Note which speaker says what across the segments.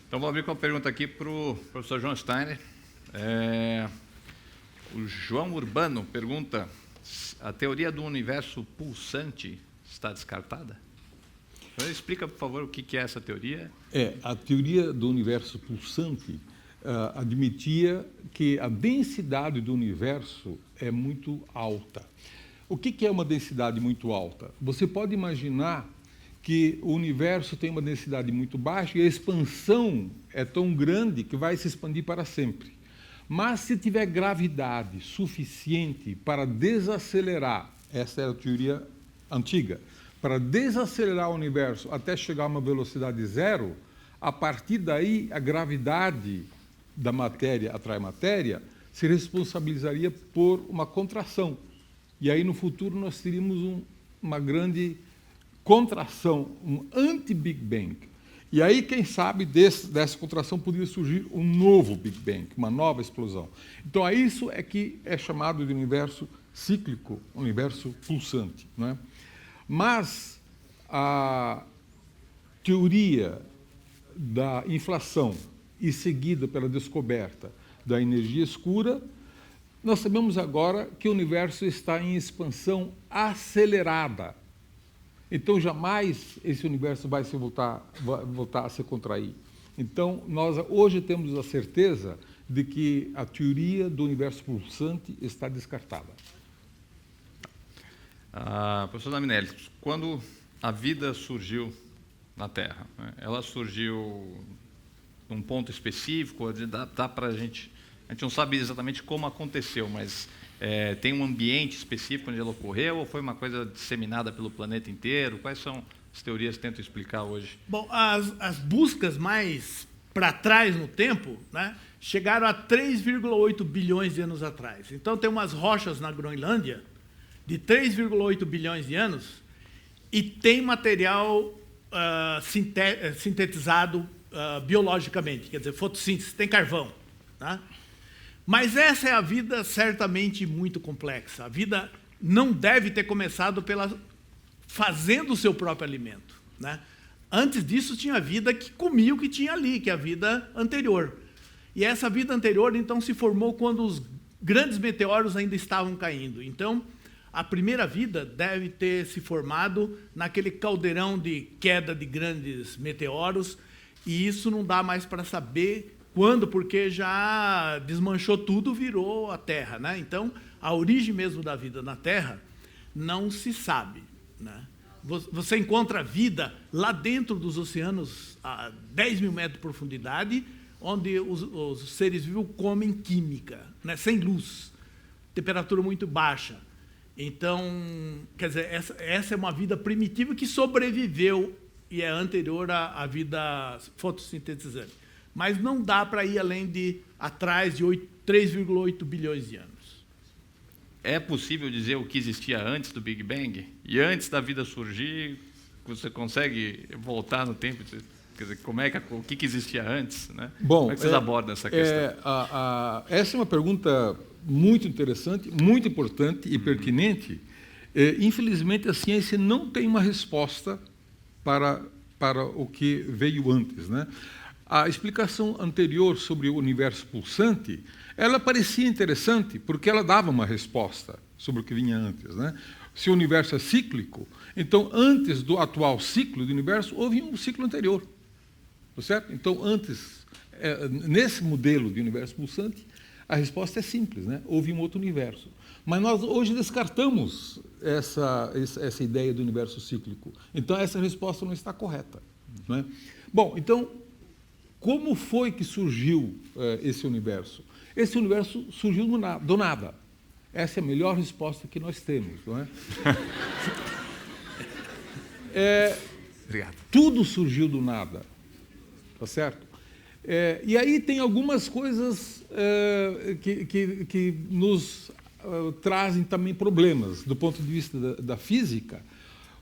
Speaker 1: Então, vou abrir com uma pergunta aqui para o professor João Steiner. O João Urbano pergunta: a teoria do universo pulsante está descartada? Então, explica, por favor, o que é essa teoria.
Speaker 2: A teoria do universo pulsante admitia que a densidade do universo é muito alta. O que é uma densidade muito alta? Você pode imaginar que o universo tem uma densidade muito baixa e a expansão é tão grande que vai se expandir para sempre. Mas se tiver gravidade suficiente para desacelerar, essa é a teoria antiga, para desacelerar o universo até chegar a uma velocidade zero, a partir daí a gravidade da matéria atrai matéria se responsabilizaria por uma contração. E aí no futuro nós teríamos uma grande contração, um anti-Big Bang. E aí, quem sabe, dessa contração poderia surgir um novo Big Bang, uma nova explosão. Então, isso é que é chamado de universo cíclico, universo pulsante. Não é? Mas a teoria da inflação e seguida pela descoberta da energia escura, nós sabemos agora que o universo está em expansão acelerada. Então, jamais esse universo vai voltar a se contrair. Então, nós hoje temos a certeza de que a teoria do universo pulsante está descartada.
Speaker 1: Professor Daminelli, quando a vida surgiu na Terra, né, ela surgiu num ponto específico, dá para a gente não sabe exatamente como aconteceu, mas tem um ambiente específico onde ela ocorreu ou foi uma coisa disseminada pelo planeta inteiro? Quais são as teorias que tentam explicar hoje?
Speaker 3: Bom, as buscas mais para trás no tempo, né, chegaram a 3,8 bilhões de anos atrás. Então, tem umas rochas na Groenlândia de 3,8 bilhões de anos e tem material sintetizado biologicamente, quer dizer, fotossíntese, tem carvão. Tá? Mas essa é a vida certamente muito complexa. A vida não deve ter começado fazendo o seu próprio alimento. Né? Antes disso, tinha vida que comia o que tinha ali, que é a vida anterior. E essa vida anterior, então, se formou quando os grandes meteoros ainda estavam caindo. Então, a primeira vida deve ter se formado naquele caldeirão de queda de grandes meteoros, e isso não dá mais para saber quando, porque já desmanchou tudo, virou a Terra. Né? Então, a origem mesmo da vida na Terra não se sabe. Né? Você encontra vida lá dentro dos oceanos a 10 mil metros de profundidade, onde os seres vivos comem química, né? Sem luz, temperatura muito baixa. Então, quer dizer, essa é uma vida primitiva que sobreviveu e é anterior à vida fotossintetizante. Mas não dá para ir atrás de 3,8 bilhões de anos.
Speaker 1: É possível dizer o que existia antes do Big Bang? E antes da vida surgir, você consegue voltar no tempo? Quer dizer, o que existia antes? Né?
Speaker 2: Bom,
Speaker 1: como é que vocês abordam essa questão?
Speaker 2: Essa é uma pergunta muito interessante, muito importante e pertinente. Infelizmente, a ciência não tem uma resposta para o que veio antes. Né? A explicação anterior sobre o universo pulsante, ela parecia interessante porque ela dava uma resposta sobre o que vinha antes. Né? Se o universo é cíclico, então, antes do atual ciclo do universo, houve um ciclo anterior. Certo? Então, nesse modelo de universo pulsante, a resposta é simples, né? Houve um outro universo. Mas nós hoje descartamos essa ideia do universo cíclico. Então, essa resposta não está correta. Não é? Bom, então, como foi que surgiu esse universo? Esse universo surgiu do nada. Essa é a melhor resposta que nós temos. Não é?
Speaker 1: Obrigado.
Speaker 2: Tudo surgiu do nada. Tá certo? E aí tem algumas coisas que nos trazem também problemas, do ponto de vista da física.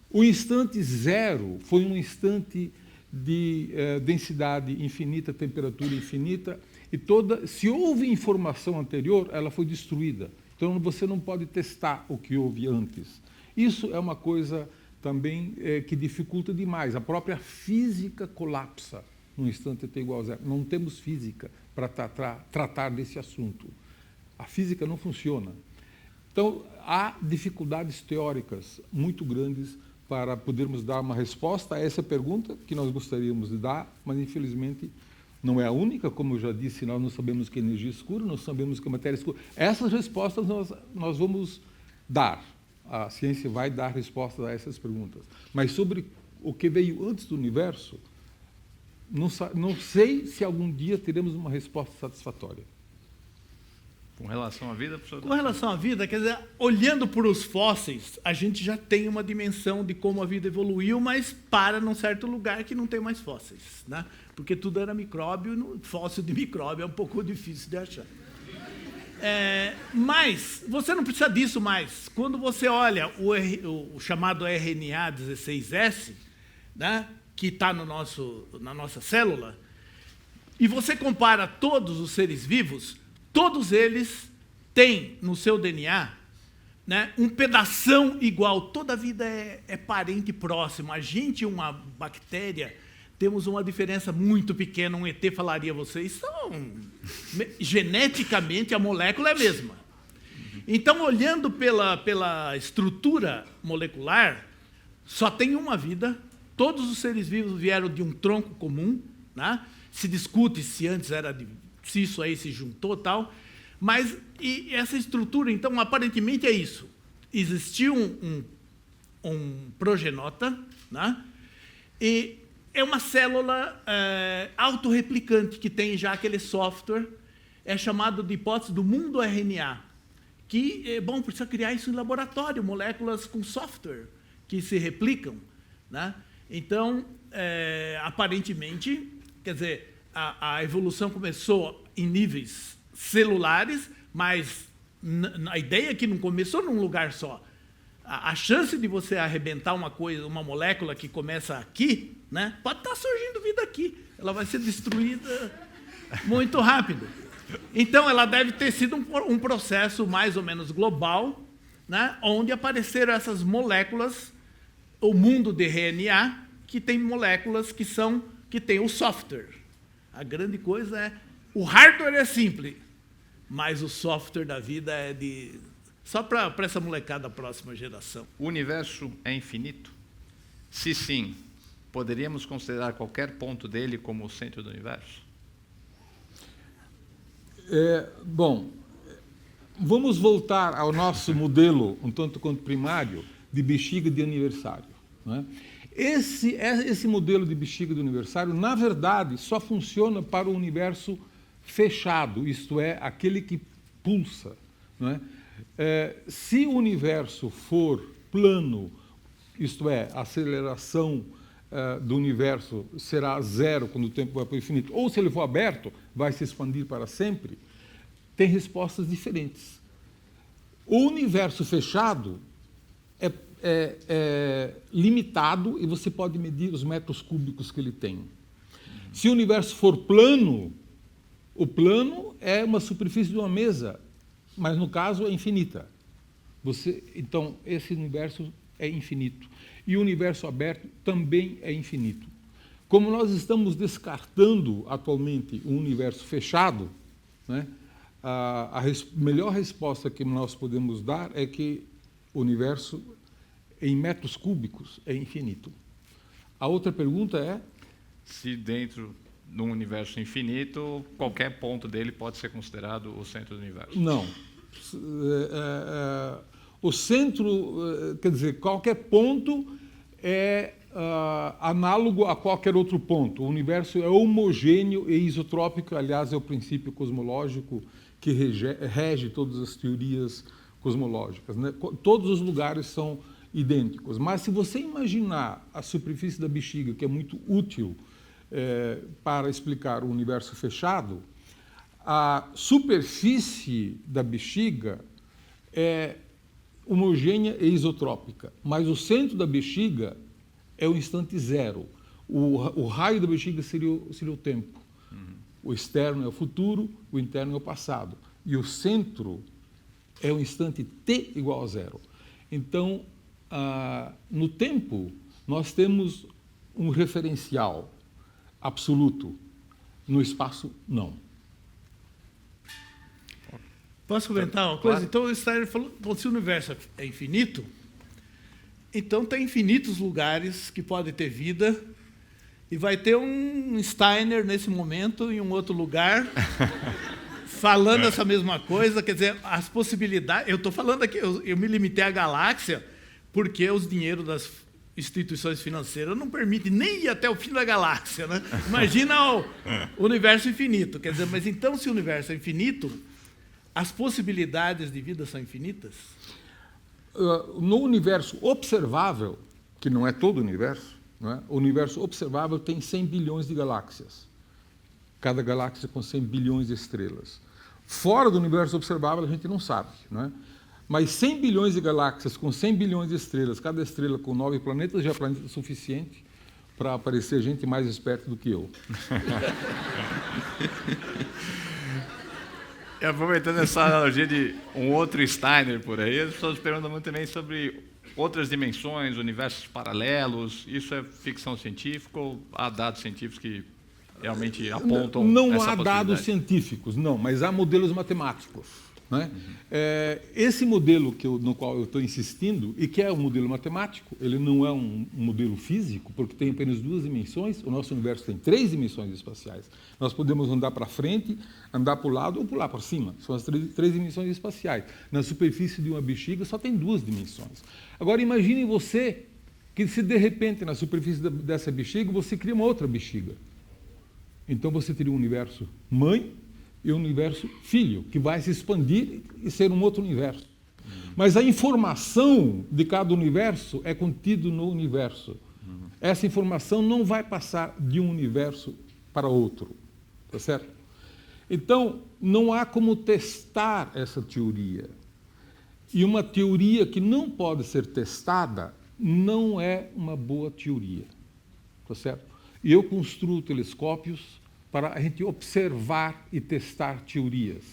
Speaker 2: O instante zero foi um instante de densidade infinita, temperatura infinita, e se houve informação anterior, ela foi destruída. Então, você não pode testar o que houve antes. Isso é uma coisa também que dificulta demais. A própria física colapsa num instante t igual a zero. Não temos física para tratar desse assunto. A física não funciona. Então, há dificuldades teóricas muito grandes para podermos dar uma resposta a essa pergunta que nós gostaríamos de dar, mas, infelizmente, não é a única. Como eu já disse, nós não sabemos o que é energia escura, não sabemos o que é matéria escura. Essas respostas nós vamos dar. A ciência vai dar respostas a essas perguntas. Mas sobre o que veio antes do universo, não sei se algum dia teremos uma resposta satisfatória.
Speaker 1: Com relação à vida, professor?
Speaker 3: Com relação à vida, quer dizer, olhando para os fósseis, a gente já tem uma dimensão de como a vida evoluiu, mas para num certo lugar que não tem mais fósseis, né? Porque tudo era micróbio, fóssil de micróbio é um pouco difícil de achar. Mas você não precisa disso mais. Quando você olha o chamado RNA 16S, né, que está na nossa célula, e você compara todos os seres vivos, todos eles têm no seu DNA, né, um pedação igual. Toda a vida é parente próximo. A gente e uma bactéria temos uma diferença muito pequena. Um ET falaria a vocês, geneticamente a molécula é a mesma. Então, olhando pela estrutura molecular, só tem uma vida. Todos os seres vivos vieram de um tronco comum, né? Se discute se antes era se isso aí se juntou, tal, mas e essa estrutura, então, aparentemente é isso. Existiu um progenota, né? E é uma célula autorreplicante que tem já aquele software, é chamado de hipótese do mundo RNA, que, bom, precisa criar isso em laboratório, moléculas com software que se replicam, né? Então, aparentemente, quer dizer, a evolução começou em níveis celulares, mas a ideia é que não começou num lugar só. A chance de você arrebentar uma molécula que começa aqui, né, pode estar surgindo vida aqui. Ela vai ser destruída muito rápido. Então, ela deve ter sido um processo mais ou menos global, né, onde apareceram essas moléculas, o mundo de RNA, que tem moléculas que tem o software. A grande coisa é, o hardware é simples, mas o software da vida é só para essa molecada da próxima geração.
Speaker 1: O universo é infinito? Se sim, poderíamos considerar qualquer ponto dele como o centro do universo?
Speaker 2: Bom, vamos voltar ao nosso modelo, um tanto quanto primário, de bexiga de aniversário, né? Esse modelo de bexiga de aniversário, na verdade, só funciona para o universo fechado, isto é, aquele que pulsa, né? Se o universo for plano, isto é, a aceleração do universo será zero quando o tempo vai para o infinito, ou se ele for aberto, vai se expandir para sempre, tem respostas diferentes. O universo fechado é limitado e você pode medir os metros cúbicos que ele tem. Se o universo for plano, o plano é uma superfície de uma mesa, mas no caso é infinita. Então, esse universo é infinito. E o universo aberto também é infinito. Como nós estamos descartando atualmente o universo fechado, né, a melhor resposta que nós podemos dar é que o universo, em metros cúbicos, é infinito. A outra pergunta é...
Speaker 1: Se dentro de um universo infinito, qualquer ponto dele pode ser considerado o centro do universo?
Speaker 2: Não. O centro, quer dizer, qualquer ponto é análogo a qualquer outro ponto. O universo é homogêneo e isotrópico, aliás, é o princípio cosmológico que rege todas as teorias cosmológicas, né? Todos os lugares são idênticos. Mas se você imaginar a superfície da bexiga, que é muito útil para explicar o universo fechado, a superfície da bexiga é homogênea e isotrópica, mas o centro da bexiga é o instante zero. O raio da bexiga seria o tempo. O externo é o futuro, o interno é o passado. E o centro é o instante t igual a zero. Então, no tempo, nós temos um referencial. absoluto. No espaço, não.
Speaker 3: Posso comentar uma coisa?
Speaker 1: Claro.
Speaker 3: Então, o Steiner falou, se o universo é infinito, então tem infinitos lugares que podem ter vida, e vai ter um Steiner nesse momento em um outro lugar, falando essa mesma coisa. Quer dizer, as possibilidades... Eu estou falando aqui, eu me limitei à galáxia, porque os dinheiros das instituições financeiras não permitem nem ir até o fim da galáxia, né? Imagina o universo infinito. Quer dizer, mas então, se o universo é infinito, as possibilidades de vida são infinitas?
Speaker 2: No universo observável, que não é todo o universo, não é? O universo observável tem 100 bilhões de galáxias. Cada galáxia com 100 bilhões de estrelas. Fora do universo observável, a gente não sabe, não é? Mas 100 bilhões de galáxias com 100 bilhões de estrelas, cada estrela com 9 planetas, já é planeta suficiente para aparecer gente mais esperta do que eu.
Speaker 1: E aproveitando essa analogia de um outro Steiner por aí, as pessoas perguntam muito também sobre outras dimensões, universos paralelos. Isso é ficção científica ou há dados científicos que realmente apontam
Speaker 2: Não
Speaker 1: essa
Speaker 2: há dados
Speaker 1: possibilidade?
Speaker 2: científicos, não, mas há modelos matemáticos. Né? Esse modelo no qual eu estou insistindo, e que é um modelo matemático, ele não é um modelo físico, porque tem apenas 2 dimensões, o nosso universo tem 3 dimensões espaciais. Nós podemos andar para frente, andar para o lado ou pular para cima. São as 3 dimensões espaciais. Na superfície de uma bexiga só tem 2 dimensões. Agora imagine você que se de repente na superfície dessa bexiga você cria uma outra bexiga. Então você teria um universo mãe e um universo filho, que vai se expandir e ser um outro universo. Mas a informação de cada universo é contida no universo. Essa informação não vai passar de um universo para outro. Tá certo? Então, não há como testar essa teoria. E uma teoria que não pode ser testada não é uma boa teoria. Tá certo? E eu construo telescópios para a gente observar e testar teorias.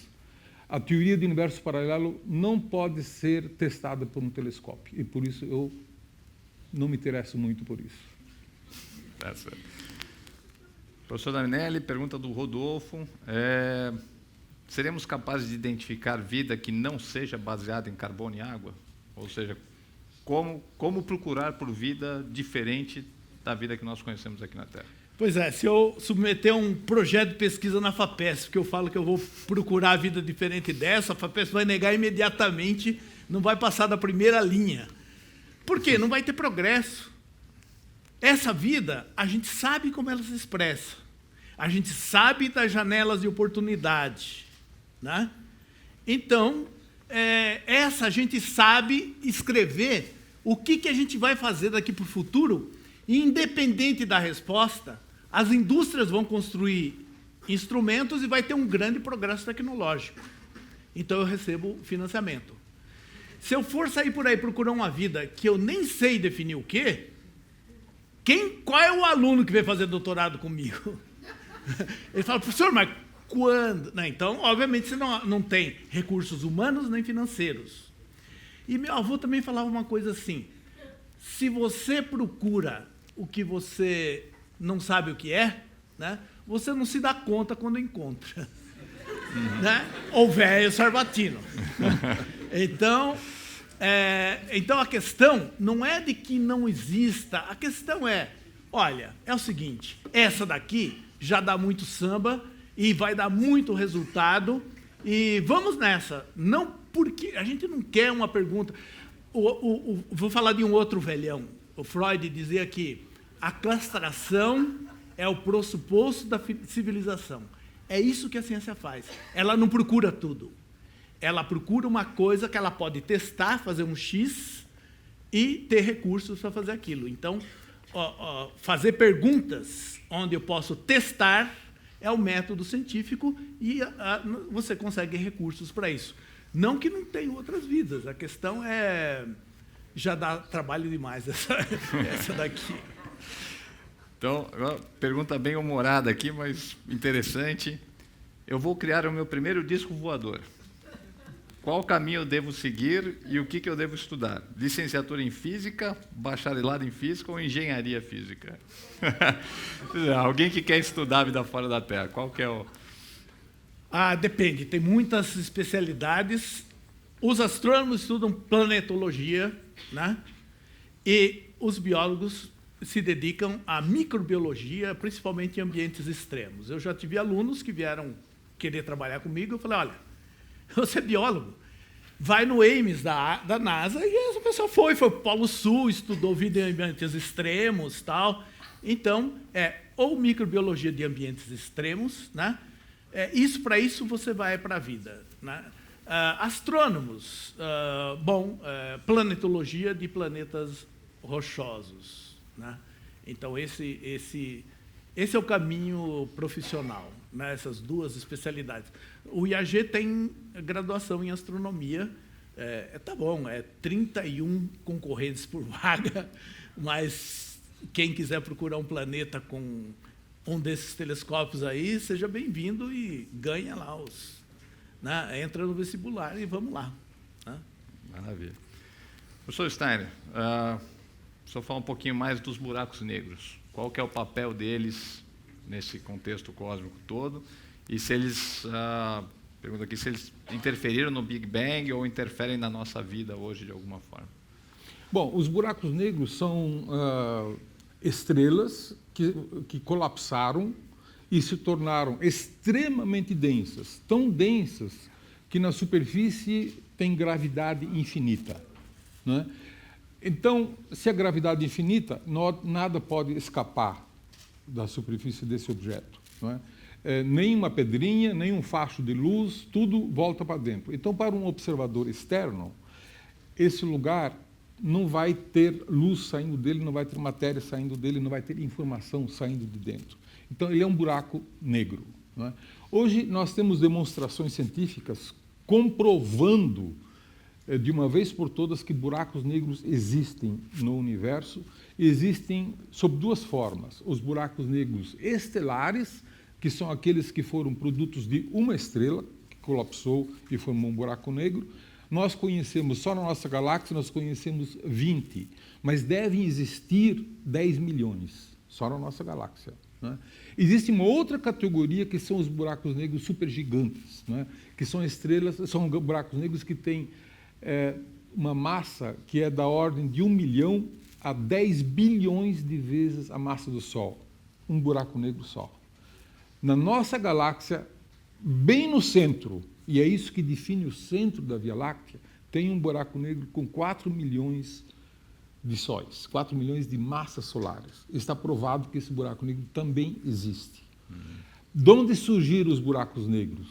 Speaker 2: A teoria do universo paralelo não pode ser testada por um telescópio, e por isso eu não me interesso muito por isso.
Speaker 1: Tá certo. Professor Daminelli, pergunta do Rodolfo. Seremos capazes de identificar vida que não seja baseada em carbono e água? Ou seja, como procurar por vida diferente da vida que nós conhecemos aqui na Terra?
Speaker 3: Pois é, se eu submeter um projeto de pesquisa na FAPESP, que eu falo que eu vou procurar a vida diferente dessa, a FAPESP vai negar imediatamente, não vai passar da primeira linha. Por quê? Não vai ter progresso. Essa vida, a gente sabe como ela se expressa. A gente sabe das janelas de oportunidade. Né? Então, essa a gente sabe escrever o que a gente vai fazer daqui para o futuro, e independente da resposta, as indústrias vão construir instrumentos e vai ter um grande progresso tecnológico. Então eu recebo financiamento. Se eu for sair por aí procurar uma vida que eu nem sei definir o quê, qual é o aluno que veio fazer doutorado comigo? Ele fala, professor, mas quando? Não, então, obviamente, você não tem recursos humanos nem financeiros. E meu avô também falava uma coisa assim, se você procura o que você não sabe o que é, né, você não se dá conta quando encontra. Né? Ou velho Sarbatino. Então a questão não é de que não exista, a questão é, olha, é o seguinte, essa daqui já dá muito samba e vai dar muito resultado e vamos nessa. Não porque a gente não quer uma pergunta. Vou falar de um outro velhão. O Freud dizia que a castração é o pressuposto da civilização. É isso que a ciência faz. Ela não procura tudo. Ela procura uma coisa que ela pode testar, fazer um X e ter recursos para fazer aquilo. Então, fazer perguntas onde eu posso testar é o método científico e você consegue recursos para isso. Não que não tenha outras vidas, a questão é... Já dá trabalho demais essa daqui.
Speaker 1: Então, pergunta bem humorada aqui, mas interessante. Eu vou criar o meu primeiro disco voador. qual caminho eu devo seguir e o que eu devo estudar? Licenciatura em Física, bacharelado em Física ou Engenharia Física? Alguém que quer estudar a vida fora da Terra, qual que é o...
Speaker 3: Depende, tem muitas especialidades. Os astrônomos estudam planetologia, né? E os biólogos se dedicam à microbiologia, principalmente em ambientes extremos. Eu já tive alunos que vieram querer trabalhar comigo, eu falei, olha, você é biólogo, vai no Ames da NASA, e essa pessoa foi para o Polo Sul, estudou vida em ambientes extremos, tal. Então, ou microbiologia de ambientes extremos, né? Para isso você vai para a vida, né? Astrônomos, planetologia de planetas rochosos, né? Então, esse é o caminho profissional, né? Essas duas especialidades. O IAG tem graduação em astronomia, tá bom, 31 concorrentes por vaga, mas quem quiser procurar um planeta com um desses telescópios aí, seja bem-vindo e ganha lá né? Entra no vestibular e vamos lá. Né?
Speaker 1: Maravilha. Professor Steiner, o senhor fala um pouquinho mais dos buracos negros. Qual que é o papel deles nesse contexto cósmico todo? E se eles, pergunta aqui, se eles interferiram no Big Bang ou interferem na nossa vida hoje de alguma forma?
Speaker 2: Bom, os buracos negros são estrelas que colapsaram e se tornaram extremamente densas, tão densas que na superfície tem gravidade infinita, né? Então, se a gravidade é infinita, nada pode escapar da superfície desse objeto, não é? Nem uma pedrinha, nem um facho de luz, tudo volta para dentro. Então, para um observador externo, esse lugar não vai ter luz saindo dele, não vai ter matéria saindo dele, não vai ter informação saindo de dentro. Então, ele é um buraco negro, não é? Hoje, nós temos demonstrações científicas comprovando de uma vez por todas que buracos negros existem no universo. Existem sob duas formas: os buracos negros estelares, que são aqueles que foram produtos de uma estrela que colapsou e formou um buraco negro. Nós conhecemos, só na nossa galáxia, nós conhecemos 20, mas devem existir 10 milhões, só na nossa galáxia, né? Existe uma outra categoria que são os buracos negros supergigantes, né? Que são estrelas, são buracos negros que têm uma massa que é da ordem de 1 milhão a 10 bilhões de vezes a massa do Sol. Um buraco negro só. Na nossa galáxia, bem no centro, e é isso que define o centro da Via Láctea, tem um buraco negro com 4 milhões de sóis, 4 milhões de massas solares. Está provado que esse buraco negro também existe. De onde surgiram os buracos negros?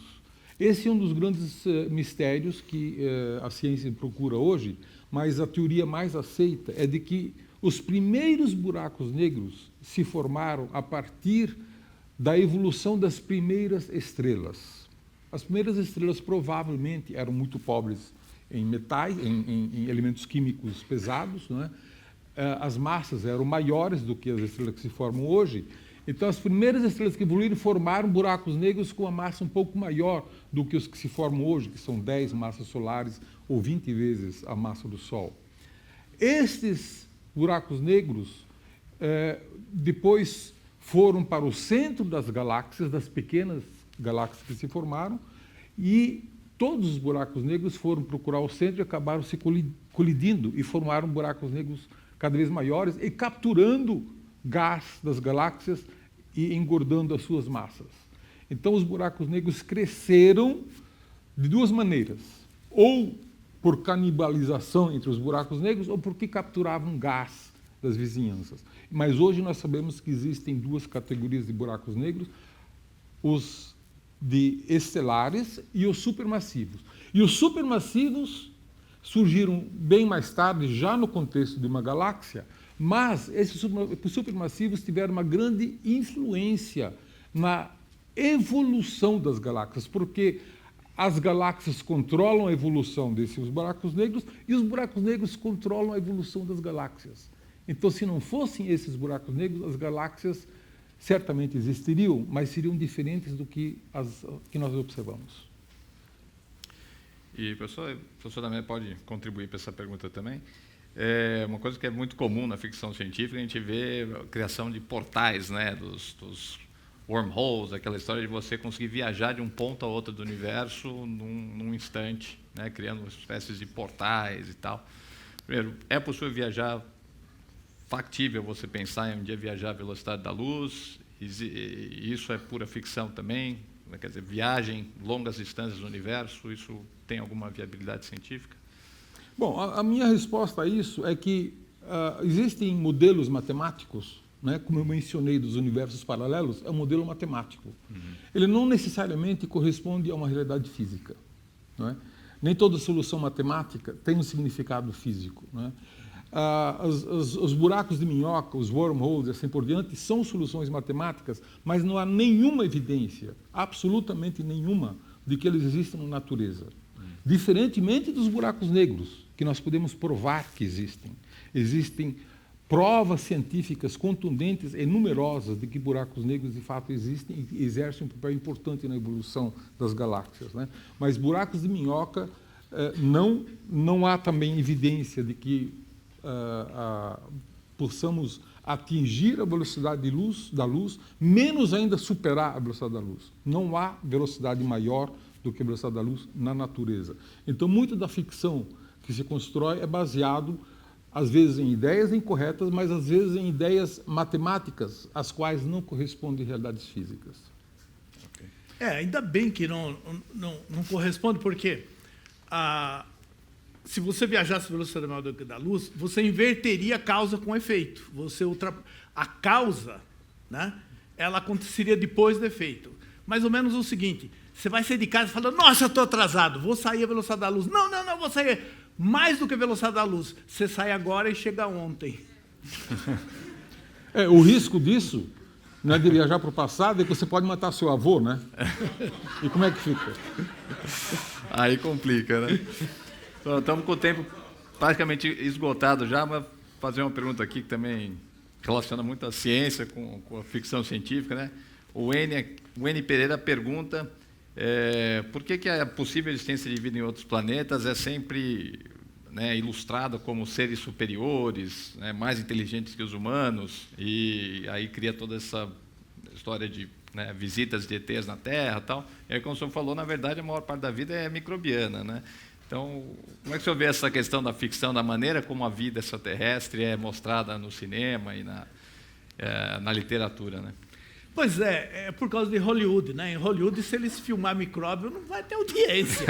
Speaker 2: Esse é um dos grandes mistérios que a ciência procura hoje, mas a teoria mais aceita é de que os primeiros buracos negros se formaram a partir da evolução das primeiras estrelas. As primeiras estrelas provavelmente eram muito pobres em metais, em elementos químicos pesados, não é? As massas eram maiores do que as estrelas que se formam hoje. Então, as primeiras estrelas que evoluíram formaram buracos negros com uma massa um pouco maior do que os que se formam hoje, que são 10 massas solares ou 20 vezes a massa do Sol. Estes buracos negros depois foram para o centro das galáxias, das pequenas galáxias que se formaram, e todos os buracos negros foram procurar o centro e acabaram se colidindo e formaram buracos negros cada vez maiores e capturando gás das galáxias e engordando as suas massas. Então, os buracos negros cresceram de duas maneiras: ou por canibalização entre os buracos negros, ou porque capturavam gás das vizinhanças. Mas hoje nós sabemos que existem duas categorias de buracos negros: os de estelares e os supermassivos. E os supermassivos surgiram bem mais tarde, já no contexto de uma galáxia, mas esses supermassivos tiveram uma grande influência na evolução das galáxias, porque as galáxias controlam a evolução desses buracos negros e os buracos negros controlam a evolução das galáxias. Então, se não fossem esses buracos negros, as galáxias certamente existiriam, mas seriam diferentes do que as que nós observamos.
Speaker 1: E o professor também pode contribuir para essa pergunta também. Uma coisa que é muito comum na ficção científica, a gente vê a criação de portais, né, dos wormholes, aquela história de você conseguir viajar de um ponto a outro do universo num instante, né, criando espécies de portais e tal. Primeiro, é possível viajar, factível você pensar em um dia viajar à velocidade da luz? Isso é pura ficção também? Quer dizer, viagem longas distâncias no universo, isso tem alguma viabilidade científica?
Speaker 2: Bom, a minha resposta a isso é que existem modelos matemáticos, né, como eu mencionei, dos universos paralelos, é um modelo matemático. Ele não necessariamente corresponde a uma realidade física. Não é? Nem toda solução matemática tem um significado físico. Não é? Os buracos de minhoca, os wormholes e assim por diante, são soluções matemáticas, mas não há nenhuma evidência, absolutamente nenhuma, de que eles existem na natureza. Diferentemente dos buracos negros, que nós podemos provar que existem. Existem provas científicas contundentes e numerosas de que buracos negros de fato existem e exercem um papel importante na evolução das galáxias. Né? Mas buracos de minhoca, não há também evidência de que possamos atingir a velocidade da luz, menos ainda superar a velocidade da luz. Não há velocidade maior do que a velocidade da luz na natureza. Então, muito da ficção que se constrói é baseado, às vezes, em ideias incorretas, mas às vezes em ideias matemáticas, às quais não correspondem realidades físicas.
Speaker 3: Ainda bem que não corresponde, porque se você viajasse a velocidade maior do que da luz, você inverteria a causa com efeito. A causa, né, ela aconteceria depois do efeito. Mais ou menos o seguinte: você vai sair de casa e fala, nossa, eu estou atrasado, vou sair a velocidade da luz. Não, vou sair mais do que a velocidade da luz. Você sai agora e chega ontem.
Speaker 2: O risco disso, não é de viajar para o passado, é que você pode matar seu avô, né? E como é que fica?
Speaker 1: Aí complica, né? Então, estamos com o tempo praticamente esgotado já, mas fazer uma pergunta aqui que também relaciona muito a ciência com a ficção científica, né? O N. Pereira pergunta por que a possível existência de vida em outros planetas é sempre, né, ilustrada como seres superiores, né, mais inteligentes que os humanos, e aí cria toda essa história de, né, visitas de ETs na Terra e tal. E aí, como o senhor falou, na verdade, a maior parte da vida é microbiana, né? Então, como é que o senhor vê essa questão da ficção, da maneira como a vida extraterrestre é mostrada no cinema e na literatura, né?
Speaker 3: Pois é por causa de Hollywood, né? Em Hollywood, se eles filmar micróbio, não vai ter audiência.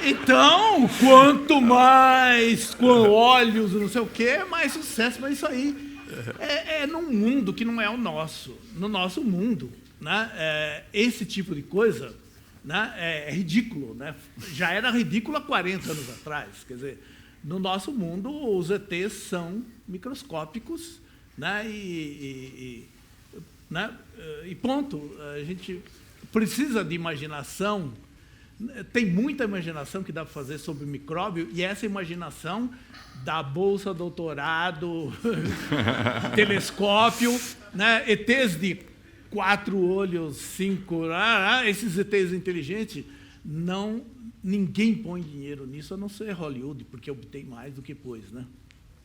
Speaker 3: Então, quanto mais com óleos, não sei o quê, mais sucesso. Mas isso aí é num mundo que não é o nosso. No nosso mundo, né? Esse tipo de coisa, né, é ridículo, né? Já era ridículo há 40 anos atrás. Quer dizer, no nosso mundo, os ETs são microscópicos, né? Né? E ponto. A gente precisa de imaginação. Tem muita imaginação que dá para fazer sobre micróbio, e essa imaginação dá bolsa, doutorado, telescópio, né? ETs de 4 olhos, 5, esses ETs inteligentes, ninguém põe dinheiro nisso, a não ser Hollywood, porque obtém mais do que pôs, né?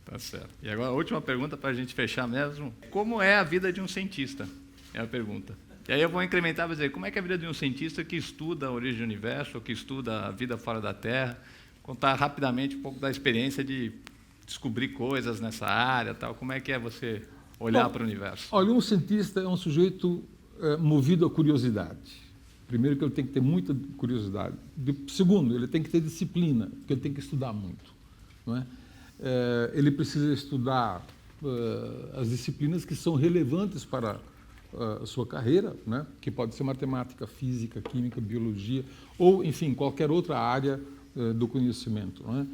Speaker 1: Tá certo. E agora a última pergunta para a gente fechar mesmo. Como é a vida de um cientista? É a pergunta. E aí eu vou incrementar e dizer, como é que é a vida de um cientista que estuda a origem do universo, ou que estuda a vida fora da Terra? Contar rapidamente um pouco da experiência de descobrir coisas nessa área, tal. Como é que é você olhar para o universo?
Speaker 2: Olha, um cientista é um sujeito movido à curiosidade. Primeiro, que ele tem que ter muita curiosidade. Segundo, ele tem que ter disciplina, porque ele tem que estudar muito, não é? Ele precisa estudar as disciplinas que são relevantes para a sua carreira, né? Que pode ser matemática, física, química, biologia, ou, enfim, qualquer outra área do conhecimento, não é?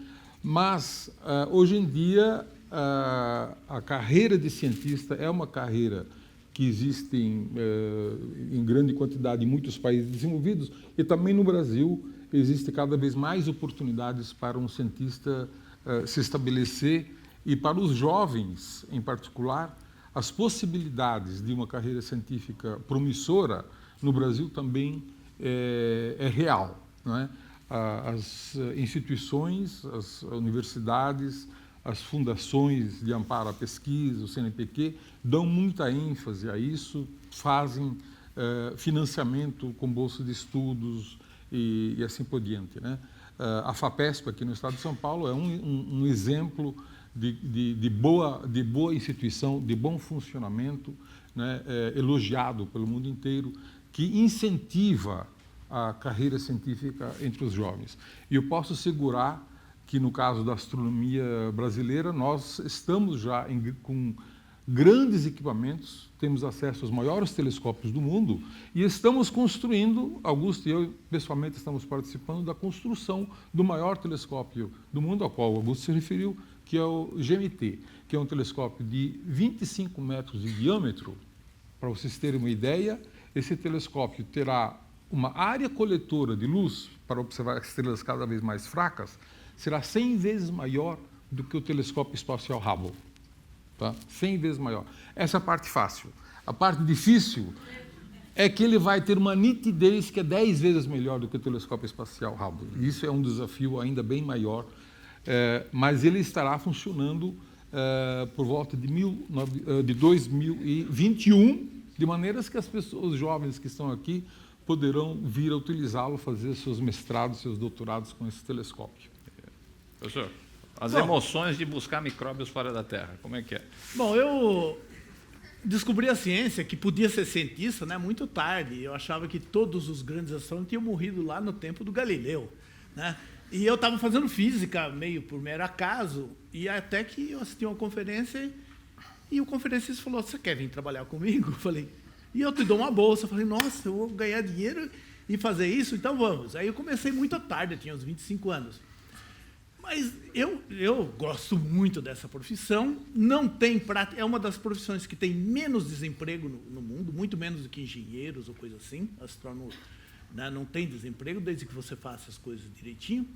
Speaker 2: Mas, hoje em dia, a carreira de cientista é uma carreira que existe em grande quantidade em muitos países desenvolvidos, e também no Brasil existe cada vez mais oportunidades para um cientista se estabelecer, e para os jovens, em particular, as possibilidades de uma carreira científica promissora no Brasil também é real, não é? as instituições, as universidades, as fundações de amparo à pesquisa, o CNPq, dão muita ênfase a isso, fazem financiamento com bolsa de estudos e assim por diante, né? A FAPESP, aqui no estado de São Paulo, é um exemplo de boa instituição, de bom funcionamento, né? Elogiado pelo mundo inteiro, que incentiva a carreira científica entre os jovens. E eu posso assegurar que, no caso da astronomia brasileira, nós estamos já com grandes equipamentos, temos acesso aos maiores telescópios do mundo e estamos construindo, Augusto e eu, pessoalmente, estamos participando da construção do maior telescópio do mundo, ao qual o Augusto se referiu, que é o GMT, que é um telescópio de 25 metros de diâmetro. Para vocês terem uma ideia, esse telescópio terá uma área coletora de luz para observar estrelas cada vez mais fracas, será 100 vezes maior do que o telescópio espacial Hubble. Tá? 100 vezes maior. Essa é a parte fácil. A parte difícil é que ele vai ter uma nitidez que é 10 vezes melhor do que o telescópio espacial Hubble. Isso é um desafio ainda bem maior, mas ele estará funcionando por volta de 2021, de maneiras que as pessoas, os jovens que estão aqui, poderão vir a utilizá-lo, fazer seus mestrados, seus doutorados com esse telescópio.
Speaker 1: Professor, as emoções de buscar micróbios fora da Terra, como é que é?
Speaker 3: Bom, eu descobri a ciência, que podia ser cientista, né, muito tarde. Eu achava que todos os grandes astrônomos tinham morrido lá no tempo do Galileu, né? E eu estava fazendo física meio por mero acaso, e até que eu assisti uma conferência e o conferencista falou: "Você quer vir trabalhar comigo?" Eu falei: "E eu te dou uma bolsa." Eu falei: "Nossa, eu vou ganhar dinheiro e fazer isso? Então vamos." Aí eu comecei muito tarde, eu tinha uns 25 anos. Mas eu gosto muito dessa profissão, não tem prática, é uma das profissões que tem menos desemprego no mundo, muito menos do que engenheiros ou coisa assim. Astrônomo, né, não tem desemprego desde que você faça as coisas direitinho.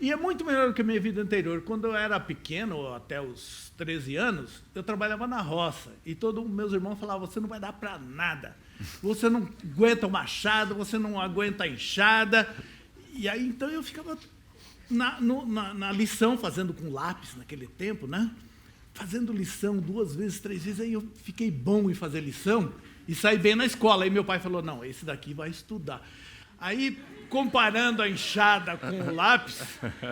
Speaker 3: E é muito melhor do que a minha vida anterior. Quando eu era pequeno, até os 13 anos, eu trabalhava na roça e todos meus irmãos falavam: "Você não vai dar para nada, você não aguenta o machado, você não aguenta a enxada." E aí então eu ficava na lição, fazendo com lápis naquele tempo, né? Fazendo lição 2 vezes, 3 vezes, aí eu fiquei bom em fazer lição e saí bem na escola. Aí meu pai falou: "Não, esse daqui vai estudar." Aí, comparando a enxada com o lápis,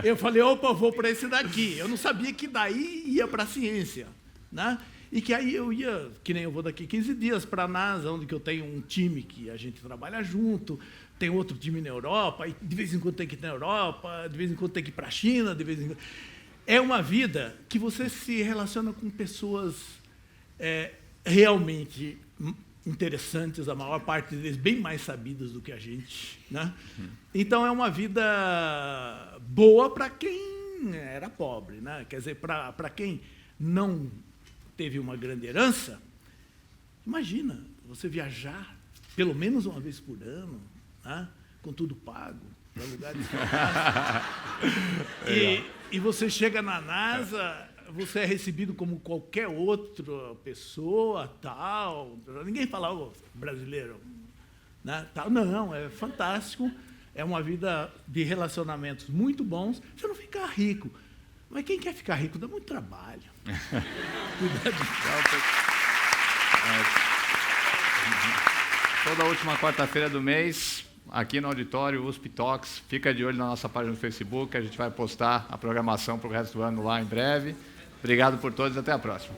Speaker 3: eu falei: "Opa, eu vou para esse daqui." Eu não sabia que daí ia para a ciência, né? E que aí eu ia, que nem eu vou daqui 15 dias para a NASA, onde que eu tenho um time que a gente trabalha junto, tem outro time na Europa, e de vez em quando tem que ir na Europa, de vez em quando tem que ir para a China, de vez em quando... É uma vida que você se relaciona com pessoas realmente interessantes, a maior parte deles bem mais sabidas do que a gente, né? Então é uma vida boa para quem era pobre, né? Quer dizer, para quem não teve uma grande herança, imagina você viajar pelo menos uma vez por ano, né? Com tudo pago, para lugares e você chega na NASA, você é recebido como qualquer outra pessoa, tal. Ninguém fala: "Oh, brasileiro", né? Tal. Não, é fantástico. É uma vida de relacionamentos muito bons. Você não fica rico. Mas quem quer ficar rico dá muito trabalho.
Speaker 1: Toda última quarta-feira do mês, aqui no auditório USP Talks, fica de olho na nossa página no Facebook, a gente vai postar a programação para o resto do ano lá em breve. Obrigado por todos, até a próxima.